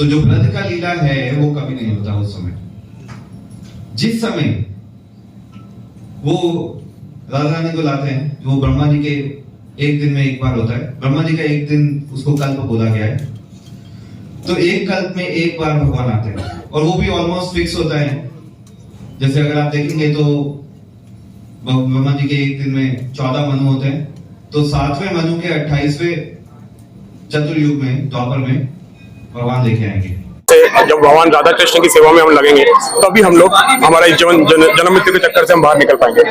तो जो ब्रज का लीला है वो कभी नहीं होता उस समय। जिस समय वो राधा रानी को लाते हैं, जो ब्रह्मा जी के एक दिन में एक बार होता है, ब्रह्मा जी का एक दिन उसको कल्प बोला गया है, तो एक कल्प में एक बार भगवान आते हैं और वो भी ऑलमोस्ट फिक्स होता है। जैसे अगर आप देखेंगे तो ब्रह्मा जी के एक दिन में 14 मनु होते हैं, तो 7वें मनु के 28वें चतुर्युग में, द्वापर में भगवान लेके आएंगे। जब भगवान राधा कृष्ण की सेवा में हम लगेंगे तभी हम लोग हमारा जन्म मृत्यु के चक्कर से हम बाहर निकल पाएंगे।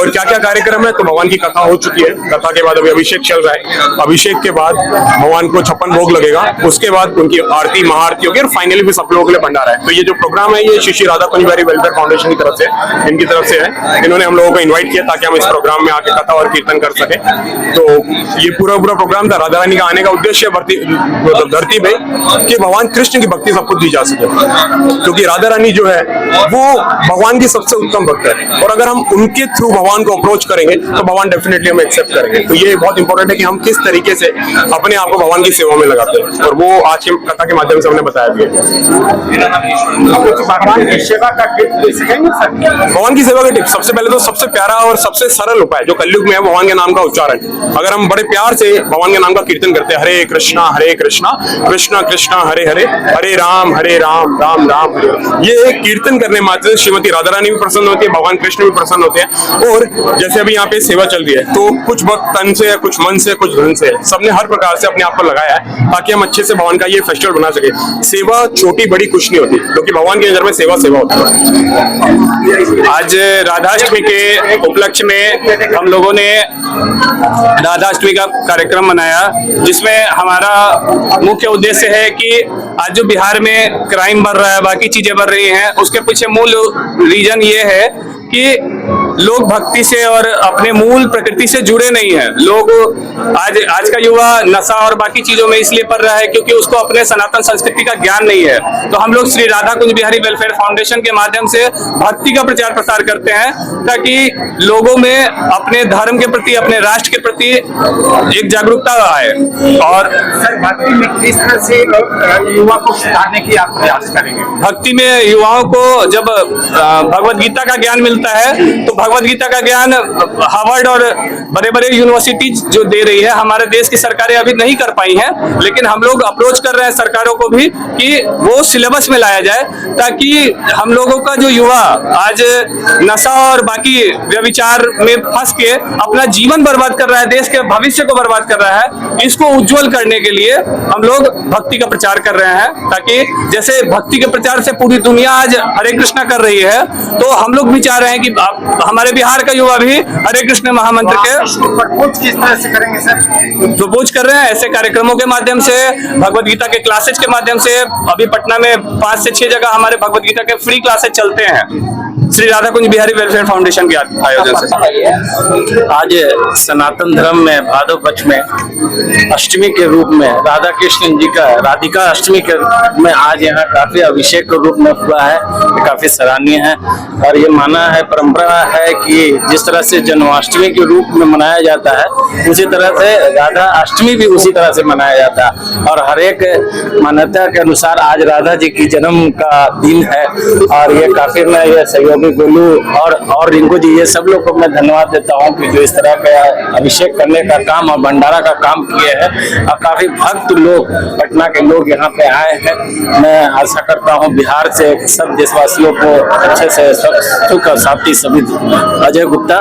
और क्या क्या कार्यक्रम है, तो भगवान की कथा हो चुकी है, कथा के बाद अभी अभिषेक चल रहा है, अभिषेक के बाद भगवान को 56 भोग लगेगा, उसके बाद उनकी आरती महाआरती होगी और फाइनली भी सब लोगों के लिए भंडारा है। तो ये जो प्रोग्राम है ये श्री राधा कुंज बिहारी वेलफेयर फाउंडेशन की तरफ से, इनकी तरफ से है। इन्होंने हम लोगों को इन्वाइट किया ताकि हम इस प्रोग्राम में आके कथा और कीर्तन कर सके। तो ये पूरा प्रोग्राम था, राधा रानी का आने का उद्देश्य धरती पे कि भगवान कृष्ण की भक्ति सबको दी जा सके, क्योंकि राधा रानी जो है वो भगवान की सबसे उत्तम भक्त है, और अगर हम उनके थ्रू भगवान को अप्रोच करेंगे तो भगवान डेफिनेटली हमें एक्सेप्ट करेंगे। तो ये बहुत इंपॉर्टेंट है कि हम किस तरीके से अपने आप को भगवान की सेवा में लगाते हैं, और वो आज की कथा के माध्यम से हमने बताया भी है। भगवान की सेवा का भगवान की सेवा का टिप, सबसे पहले तो सबसे प्यारा और सबसे सरल उपाय जो कलयुग में है, भगवान के नाम का उच्चारण। अगर हम बड़े प्यार से भगवान के नाम का कीर्तन करते हैं, हरे कृष्णा कृष्णा कृष्णा हरे हरे, हरे राम राम राम हरे, ये कीर्तन करने मात्र से श्रीमती राधा रानी भी प्रसन्न होती है, भगवान कृष्ण भी प्रसन्न होते हैं। और जैसे अभी यहाँ पे सेवा चल रही है, तो कुछ वक्त तन से, कुछ मन से, कुछ धन से, सबने हर प्रकार से अपने आप को लगाया है ताकि हम अच्छे से भगवान का ये फेस्टिवल बना सके। सेवा छोटी बड़ी कुछ नहीं होती, क्योंकि भगवान की नजर में सेवा होती है। आज राधाष्टमी के उपलक्ष्य में हम लोगों ने राधाष्टमी का कार्यक्रम मनाया, जिसमें हमारा मुख्य उद्देश्य है कि आज जो बिहार में क्राइम बढ़ रहा है, बाकी चीजें बढ़ रही हैं, उसके पीछे मूल रीजन ये है कि लोग भक्ति से और अपने मूल प्रकृति से जुड़े नहीं हैं। लोग आज का युवा नशा और बाकी चीजों में इसलिए पड़ रहा है क्योंकि उसको अपने सनातन संस्कृति का ज्ञान नहीं है। तो हम लोग श्री राधा कुंज बिहारी वेलफेयर फाउंडेशन के माध्यम से भक्ति का प्रचार प्रसार करते हैं, ताकि लोगों में अपने धर्म के प्रति, अपने राष्ट्र के प्रति एक जागरूकता आए। और भक्ति में किस तरह से युवा को सुधारने की आप प्रयास करेंगे? भक्ति में युवाओं को जब भगवत गीता का ज्ञान मिलता है, तो भगवत गीता का ज्ञान हार्वर्ड और बड़े बड़े यूनिवर्सिटी जो दे रही है, हमारे देश की सरकारें अभी नहीं कर पाई हैं, लेकिन हम लोग अप्रोच कर रहे हैं सरकारों को भी कि वो सिलेबस में लाया जाए, ताकि हम लोगों का जो युवा आज नशा और बाकी व्यभिचार में फंस के अपना जीवन बर्बाद कर रहा है, देश के भविष्य को बर्बाद कर रहा है, इसको उज्जवल करने के लिए हम लोग भक्ति का प्रचार कर रहे हैं। ताकि जैसे भक्ति के प्रचार से पूरी दुनिया आज हरे कृष्णा कर रही है, तो हम लोग भी चाह रहे हैं कि हमारे बिहार का युवा भी हरे कृष्ण महामंत्र के प्रपोज किस तरह से करेंगे सर? प्रपोज कर रहे हैं ऐसे कार्यक्रमों के माध्यम से, भगवत गीता के क्लासेज के माध्यम से। अभी पटना में 5 से 6 जगह हमारे भगवत गीता के फ्री क्लासेज चलते हैं श्री राधा कुंज बिहारी वेलफेयर फाउंडेशन के आयोजन से। आज सनातन धर्म में भादव पक्ष में अष्टमी के रूप में राधा कृष्ण जी का राधिका अष्टमी के रूप में आज यहाँ काफी अभिषेक के रूप में हुआ है, काफी सराहनीय है। और ये माना है, परंपरा है कि जिस तरह से जन्माष्टमी के रूप में मनाया जाता है, उसी तरह से राधा अष्टमी भी उसी तरह से मनाया जाता है। और हर एक मान्यता के अनुसार आज राधा जी की जन्म का दिन है, और ये काफी मैं ये सहयोगी गोलू और रिंकू जी, ये सब लोग को मैं धन्यवाद देता हूँ कि जो इस तरह का अभिषेक करने का काम और भंडारा का काम किए हैं। और काफी भक्त लोग, पटना के लोग यहाँ पे आए हैं। मैं आशा करता हूँ बिहार से सब देशवासियों को अच्छे से सुख और शांति सभी। अजय गुप्ता।